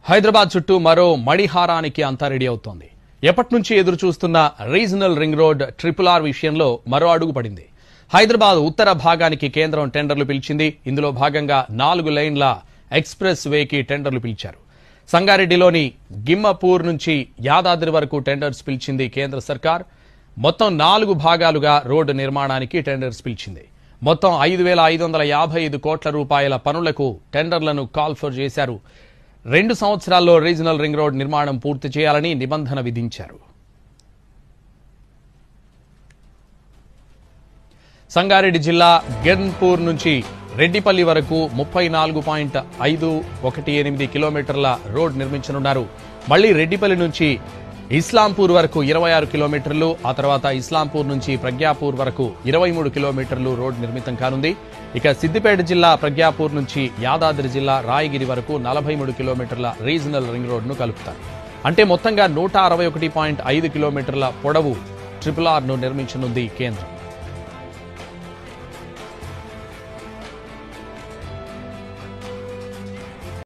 హైదరాబాద్ చుట్టూ మరో మణిహారానికి అంతా రెడీ అవుతోంది. ఎప్పటి నుంచి ఎదురు చూస్తున్న రీజనల్ రింగ్ రోడ్ RRR విషయంలో మరో అడుగు పడింది. హైదరాబాద్ ఉత్తర భాగానికి కేంద్రం టెండర్లు పిలిచింది. ఇందులో భాగంగా 4 లైన్ల ఎక్స్ప్రెస్ వేకి టెండర్లు పిలిచారు. సంగారెడ్డిలోని గిమ్మపూర్ నుంచి యాదాద్రి వరకు టెండర్స్ పిలిచింది కేంద్ర సర్కార్. మొత్తం 4 భాగాలుగా రోడ్డు నిర్మాణానికి టెండర్స్ పిలిచింది. మొత్తం 5,555 కోట్ల రూపాయల పనులకు టెండర్లను కాల్ ఫర్ చేశారు. 2 సంవత్సరాల్లో రీజనల్ రింగ్ రోడ్ నిర్మాణం పూర్తి చేయాలని నిబంధన విధించారు. సంగారెడ్డి జిల్లా గెన్పూర్ నుంచి రెడ్డిపల్లి వరకు 34.518 కిలోమీటర్ల రోడ్ నిర్మించనున్నారు. మళ్లీ రెడ్డిపల్లి నుంచి ఇస్లాంపూర్ వరకు 26 కిలోమీటర్లు, ఆ తర్వాత ఇస్లాంపూర్ నుంచి ప్రగ్యాపూర్ వరకు 23 కిలోమీటర్లు రోడ్ నిర్మితం కానుంది. ఇక సిద్దిపేట జిల్లా ప్రగ్యాపూర్ నుంచి యాదాద్రి జిల్లా రాయగిరి వరకు 43 కిలోమీటర్ల రీజనల్ రింగ్ రోడ్ను కలుపుతారు. అంటే మొత్తంగా 161.5 కిలోమీటర్ల పొడవు RRR ను నిర్మించనుంది కేంద్రం.